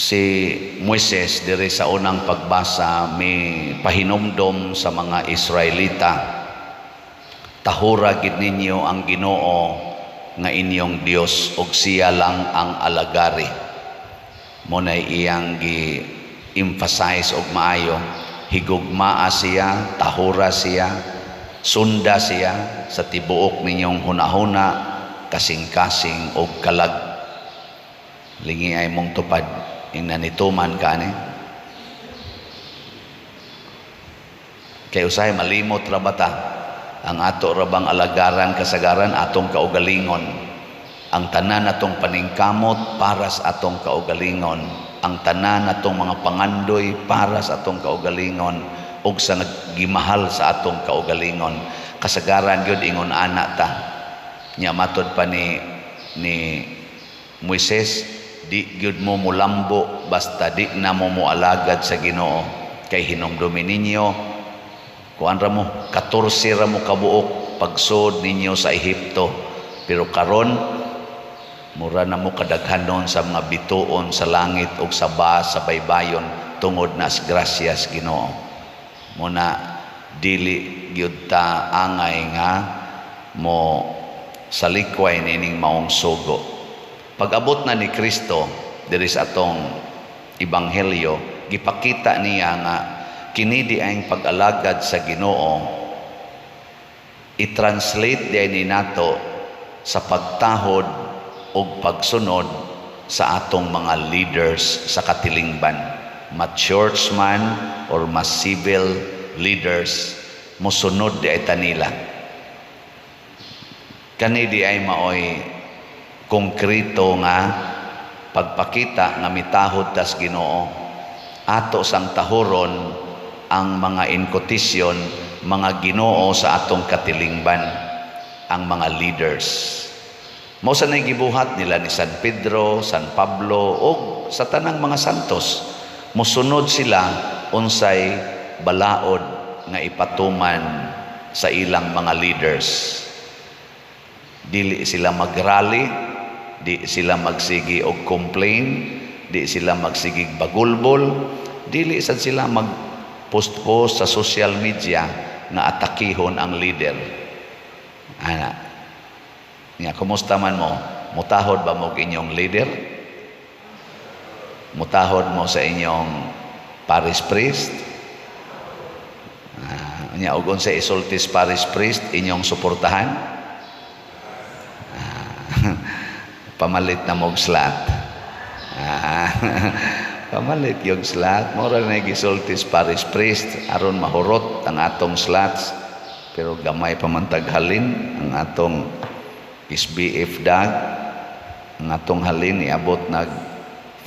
si Moises diri sa unang pagbasa may pahinumdom sa mga Israelita, tahura gid ninyo ang Ginoo nga inyong Dios ug siya lang ang alagari. Muna iyang gi-emphasize og maayo, higugmaa siya, tahura siya, sunda siya sa tibuok ninyong hunahuna, kasing-kasing og kalag. Lingi ay mong tupad ing nanituman ka ni. Kay usahay malimot ra bata ang ato rabang alagaran kasagaran atong kaugalingon. Ang tanan atong paningkamot para sa atong kaugalingon. Ang tanan atong mga pangandoy para sa atong kaugalingon ug sa nagimahal sa atong kaugalingon. Kasagaran gyud ingon ana ta. Nya matod pa ni Moises, di gyud mo mulambo basta di na mo mualagad sa Ginoo. Kay hinumdumi ninyo kuan ra mo 14 ra mo kabuok pagsud ninyo sa Ehipto, pero karon mura na mo kadaghanon sa mga bituon sa langit ug sa sa baybayon tungod na sa grasyas Ginoo. Muna dili gyud ta angay nga mo salikway nining maong sugo. Pag-abot na ni Kristo diri sa atong ebanghelyo, gipakita niya nga kini di ang pag-alagad sa Ginoo i-translate di ni nato sa pagtahod o pagsunod sa atong mga leaders sa katilingban, ma-church man or ma-civil leaders, musunod di ay tanila. Kani di ay maoy konkreto nga pagpakita nga mitahod tas Ginoo. Ato sang tahuron ang mga inkotisyon, mga Ginoo sa atong katilingban, ang mga leaders. Mao sa nay gibuhat nila ni San Pedro, San Pablo ug sa tanang mga santos. Mosunod sila unsay balaod nga ipatuman sa ilang mga leaders. Dili sila magrally, di sila magsigi og complain, di sila magsigig bagulbol, dili sad sila mag-post sa social media nga atakihon ang leader. Ana nga, kumusta man mo? Mutahod ba mo inyong leader? Mutahod mo sa inyong parish priest? Nya ugon sa isultis parish priest inyong suportahan? Pamalit na mog slot. Pamalit yung slot. Mura na gisultis parish priest aron mahurot ang atong slots, pero gamay pamantaghalin ang atong SBF dag. Ang atong halin iabot nag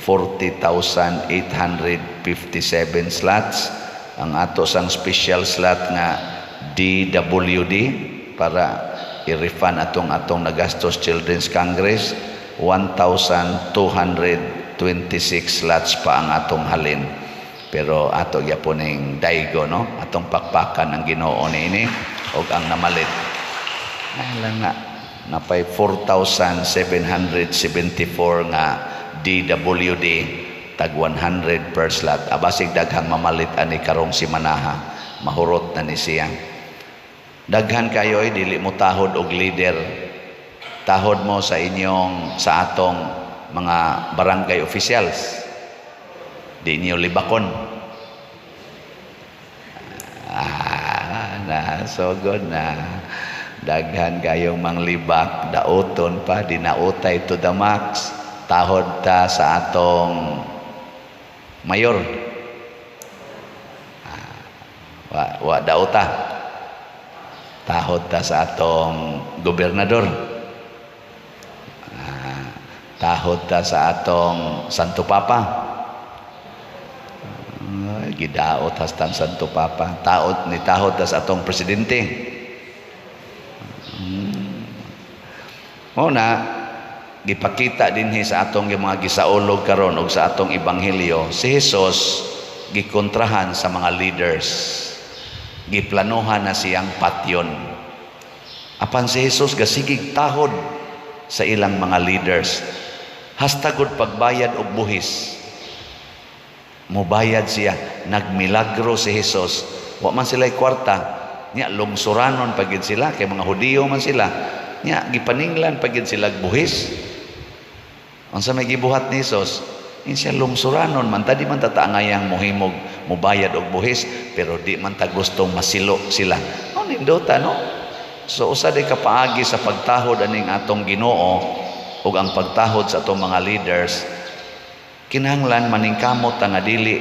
40,857 slots. Ang ato sang special slot nga DWD para i-refund atong nagastos Children's Congress, 1,226 slots pa ang atong halin. Pero ato gyaponing daigo, no? Atong pakpakan ang Ginoo niini og ang namalit. Lang nga napay 4,774 nga DWD, tag 100 per slot. Abasig daghang mamalit ani karong si Manaha, mahurot na ni siya. Daghan kayo'y dili mo tahod og leader. Tahod mo sa atong mga barangay officials. Di niyo libakon. So good na. Daghan kayong manglibak, dauton pa, dinautay to the max. Tahod ta sa atong mayor. Wa dauta. Tahod ta sa atong gobernador. Tahod ta sa atong Santo Papa. Gidaot hastang Santo Papa. Tahod ta sa atong presidente. Muna gipakita dinhi sa atong mga gisaulog karon og sa atong ebanghelyo, si Jesus gikontrahan sa mga leaders. Giplanuhan na siyang patyon. Apan si Jesus gasigig tahod sa ilang mga leaders. Hastagod pagbayad og buhis. Mubayad siya, nagmilagro si Jesus. Wa man sila kwarta, nya lungsuranon pagid sila kay mga Hudiyo man sila. Nya gipaninglan pagid sila buhis. Unsa may gibuhat ni Jesus? Siya lungsuranon man tadi man tataangayang mohimog mubayad og buhis pero di man ta gustong masilo sila. Ano nindota no? So usa day kapaagi sa pagtahod aning atong Ginoo ug ang pagtahod sa atong mga leaders, kinahanglan maningkamot nga dili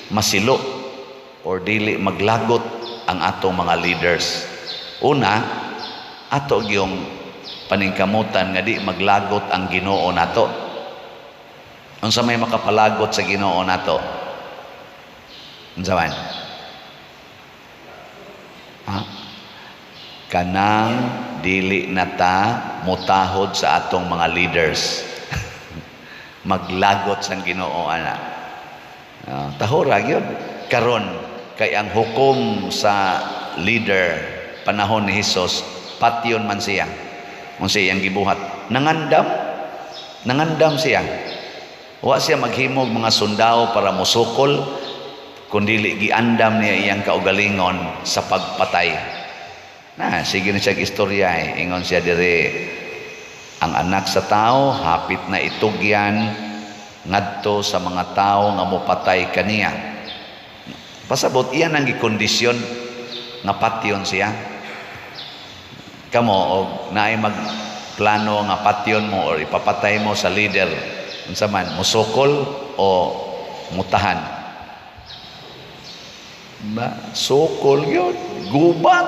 masilo or dili maglagot ang atong mga leaders. Una, ato gyung paningkamutan nga di maglagot ang Ginoo nato. Unsa may makapalagot sa Ginoo nato? Unsa man? Kanang dili nata mutahod sa atong mga leaders. Maglagot sang Ginoo ana. Tahora gyud karon kay ang hukom sa leader panahon ni Hesus patyon man siya. Unsa iyang gibuhat? Nangandam siya. Wa siya maghimog mga sundao para musukol kundi giandam niya iyang kaugalingon sa pagpatay. Sige na siya istorya ingon siya dire, ang anak sa tao hapit na itugyan ngadto sa mga tao nga mopatay kaniya. Pasabot iyan ang gikondisyon nga patyon siya. Kamo og naay magplano nga patyon mo or ipapatay mo sa leader, unsa man musukol o mutahan? Sukol yun, gubat,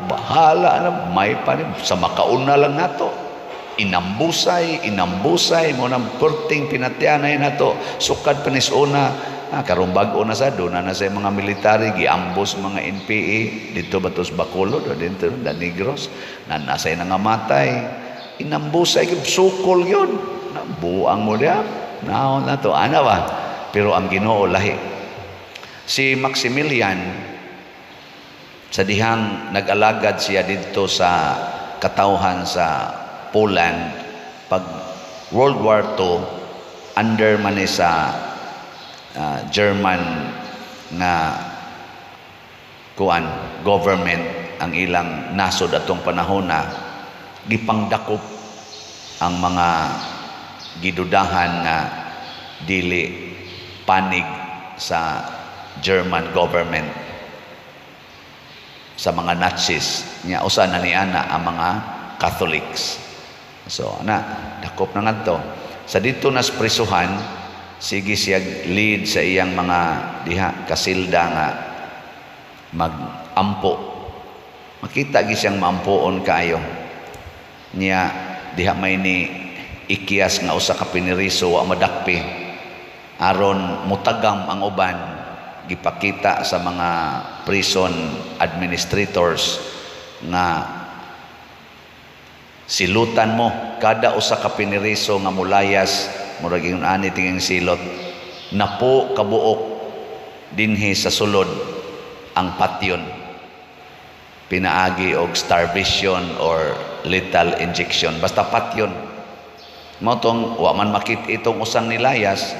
bahala na, may panim, sa makauna lang nato, inambusay mo ng perting pinatyanay nato, sukad panisuna, karong bago na sa doon na sa mga military, giambos mga NPA, dito batos Bacolod, o dito na Negros, na nasay na nga matay, inambusay, sukol yun, buang mo diya, naon na to, ana ba? Pero ang Ginoo lahi. Si Maximilian, sa dihang nag-alagad siya dito sa katawhan sa Poland, pag World War II, under man sa German na government ang ilang nasod atong panahon na gipangdakop ang mga gidudahan na dili panig sa German government sa mga Nazis nya usa na niana ang mga Catholics. So dakop na ngadto sa dito nas prisuhan, sige siya lead sa iyang mga diha kasilda nga magampo. Makita gi siyang maampoon kayo niya diha may ni ikiyas nga usa ka piniriso wa madakpi aron mutagam ang uban. Gipakita sa mga prison administrators nga silutan mo kada usa ka piniriso nga mulayas murag ingon ani tinging silot napo kabuok dinhi sa sulod ang patyon, pinaagi og starvation or lethal injection, basta patyon mo tong wa man makit itong usang nilayas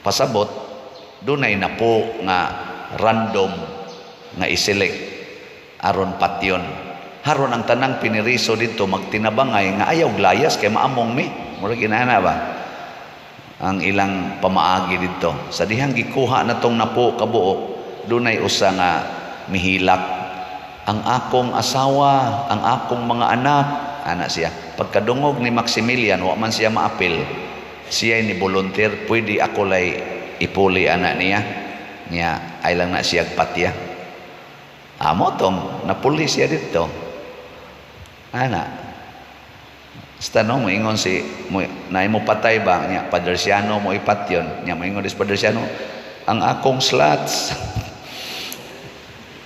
pasabot dunay na po nga random nga iselect aron patyon. Haron ang tanang piniriso dito magtinabangay nga ayaw layas kay maamong mi. Murag inana ba? Ang ilang pamaagi dito. Sa dihang gikuha na tong napo kabuok, dunay usa nga mihilak. Ang akong asawa, ang akong mga anak, ana siya. Pagkadungog ni Maximilian, wa man siya maapil. Siya ni volunteer, pwede ako lay ipuli anak niya ay lang na siya patya amo tong napuli siya dito ana stanong moingon si naay mo patay ba niya Padersiano mo ipatyon niya moingon dis Padersiano ang akong slots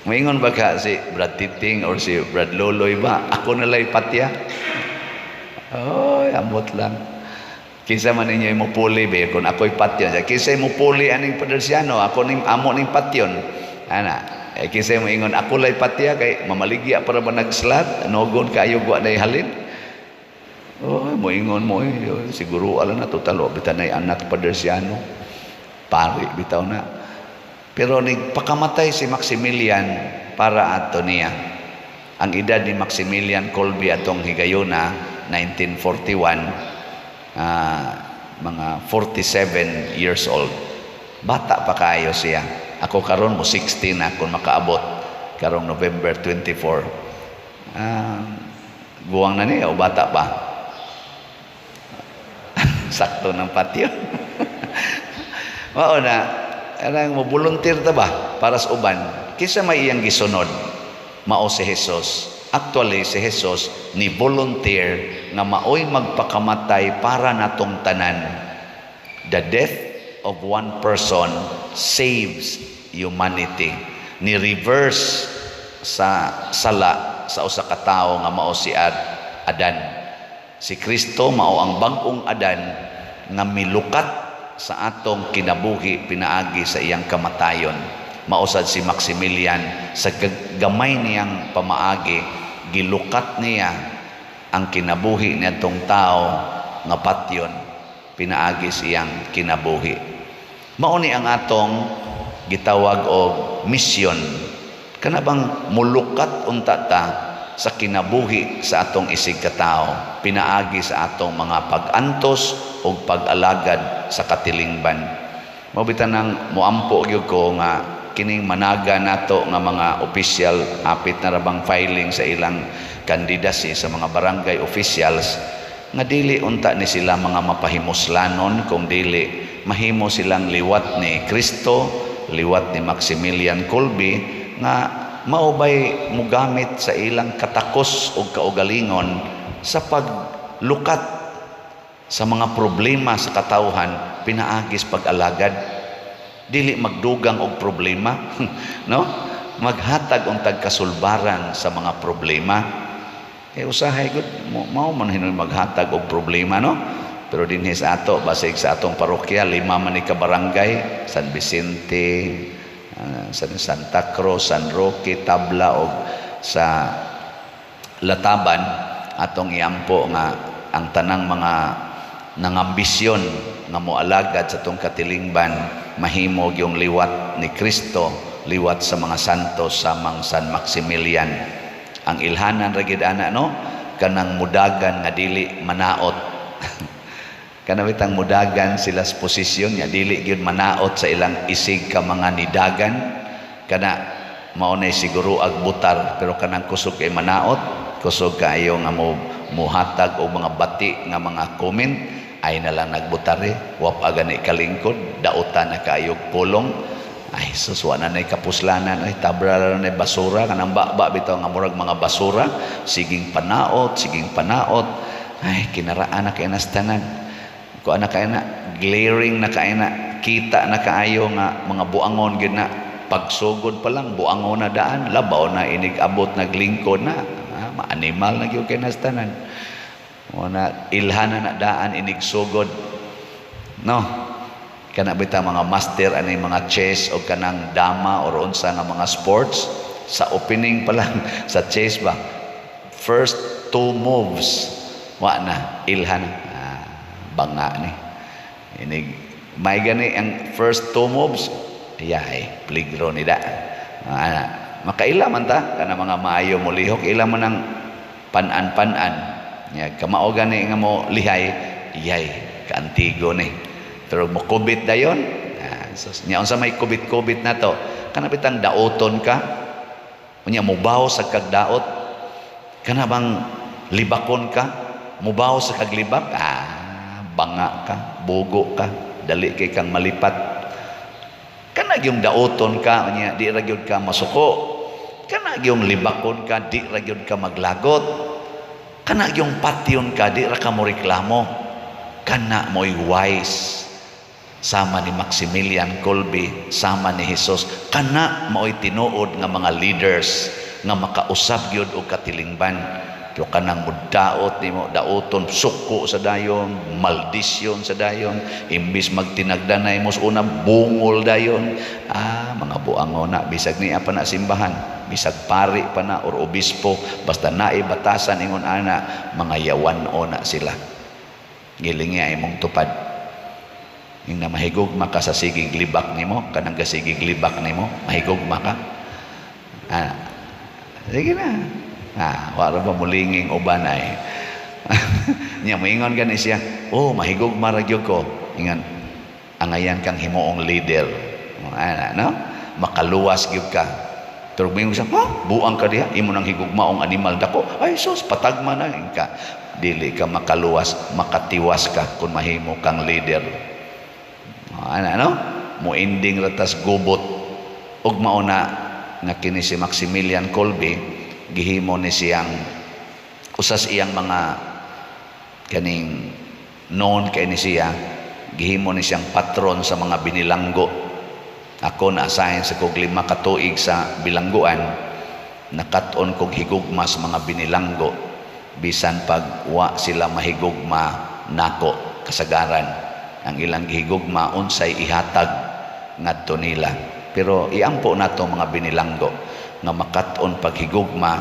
moingon ba ka si Brad Titing or si Brad Loloy ba ako nalay patya amot lang. Kinsa man ninyo mo puli be kun ako'y patyon. Kinsa mo puli aning Padersiano, ako ning amo ning patyon. Ana, kinsa mo ingon ako lay patya kay mamaligya para ba nagslat, nogon kayo wa nay halin. Mo ingon mo siguro ala na totalo bitanay anak Padersiano. pari bitaw na. Pero nagpakamatay si Maximilian para ato niya. Ang edad ni Maximilian Kolbe atong higayuna 1941, mga 47 years old. Bata pa kayo siya. Ako karon mo 16 na kung makaabot karong November 24. Guwang na niya o bata pa. Sakto ng patio. Mao na, anang mo volunteer ta ba para sa uban? Kisa may iyang gisunod, mao si Jesus. Actually, si Jesus ni volunteer nga maoy magpakamatay para natong tanan. The death of one person saves humanity. Ni reverse sa sala sa usa ka tawo nga mao si Adan. Si Kristo mao ang bag-ong Adan nga milukat sa atong kinabuhi pinaagi sa iyang kamatayon. Mausad si Maximilian sa gamay niyang pamaagi, gilukat niya ang kinabuhi nitong tao nga patyon pinaagi sa iyang kinabuhi. Mao ni ang atong gitawag og misyon. Kana bang mulukat unta ta sa kinabuhi sa atong isig katao pinaagi sa atong mga pag-antos o pag-alagad sa katilingban. Mabitan nang muampo gyud ko nga kining managa nato nga mga official apit na rabang filing sa ilang kandidacy sa mga barangay officials nga dili unta ni sila mga mapahimuslanon kung dili mahimo silang liwat ni Kristo, liwat ni Maximilian Kolbe nga maubay mugamit sa ilang katakos o kaugalingon sa paglukat sa mga problema sa katawhan pinaagis pag-alagad. Dili magdugang og problema, no? Maghatag untag kasulbaran sa mga problema. Usahay gud mao man hinoy maghatag og problema, no? Pero dinhi sa ato basig sa atong parokya 5 man ni ka barangay, San Vicente, San Santa Cruz, San Roque, Tabla og sa Lataban atong iampo nga ang tanang mga nangambisyon nga moalagad sa atong katilingban mahimo yung liwat ni Kristo, liwat sa mga santos samang San Maximilian. Ang ilhanan ra gid ana, no, kanang mudagan nga dili manaot. Kanawitang mudagan sila sa posisyon nga dili gyud manaot sa ilang isig ka mga nidagan. Kana mao nay siguro ag butar, pero kanang kusog kay manaot, kusog kaayo nga muhatag og mga bati nga mga comment ay na lang nagbutari, wap agani kalingkod, dautan na kaayog pulong, ay suswa na na'y kapuslanan, ay tabra na na'y basura, kanang baba bitaw nga murag mga basura, siging panaot, ay kinaraan na kayo nastanan, kung na kayo na, glaring na kayo na, kita na kaayo nga mga buangon gid na, pagsugod pa lang, buangon na daan, labaw na inig-abot naglingkod na, ma-animal na kayo kayo nastanan. Una ilhana na daan inigsugod, no, kana bita mga master ani mga chess o kanang dama or unsa nga mga sports sa opening pa lang sa chess ba first 2 moves wa na ilhana banga ni inig may gani ang first 2 moves yay peligro ni da makaila man ta kana mga maayo mo lihok ila man ang panan ya kamao gani nga mo lihay iyay kaantigo ni pero mo kubit dayon so nya unsa may kubit na to kana bitang daoton ka unya mubaw sa kagdaot kana bang libakon ka mubaw sa kaglibak banga ka bugo ka dali kay kang malipat kana gyung daoton ka unya di ra gyud ka masuko kana gyung libakon ka di ra gyud ka maglagot kana yung patyon ka, di ra ka mo reklamo. Kana mo'y wise. Sama ni Maximilian Kolbe, sama ni Jesus. Kana mo'y tinuod nga mga leaders nga makausap yun o katilingban. Pero kanang mudaot ni mo, daoton, suko sa dayon, maldisyon sa dayon, imbis magtinagdanay mo sa una, bungol dayon. Mga buangon na, bisag niya pa na simbahan. Bisag pari pa na or obispo basta naibatasan ingon ana mga yawan o na sila gilingi ay mong tupad Yung na mahigugma ka sa sigig libak nimo, kanang gasigig libak nimo, mahigugma ka. Sige na. Wala pa mulinging uban ay. Nya moingon gani siya, oh mahigugma ra gyud ko. Ingan angayan kang himuong leader. No? Makaluwas gyud ka. Pero moingon siya, buang ka diha, imo nang higugmaong animal dako. Ay sus, patagma na ka. Dili ka makaluwas, makatiwas ka kung mahimo kang leader. No? Mo-ending ratas gubot. Ug mauna nga kini si Maximilian Kolbe, gihimo ni siyang usas iyang mga kaning known kay ni siya, gihimo ni siyang patron sa mga binilanggo. Ako na-assign sa kog 5 ka tuig sa bilangguan, nakat-on kog higugma sa mga binilanggo bisan pag wa sila mahigugma nako kasagaran. Ang ilang gihigugma unsay ihatag ngadto nila. Pero iampo nato mga binilanggo nga makat-on paghigugma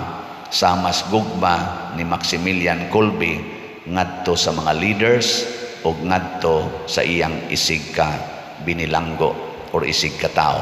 sa mas gugma ni Maximilian Kolbe ngadto sa mga leaders o ngadto sa iyang isig ka binilanggo or isig ka tao.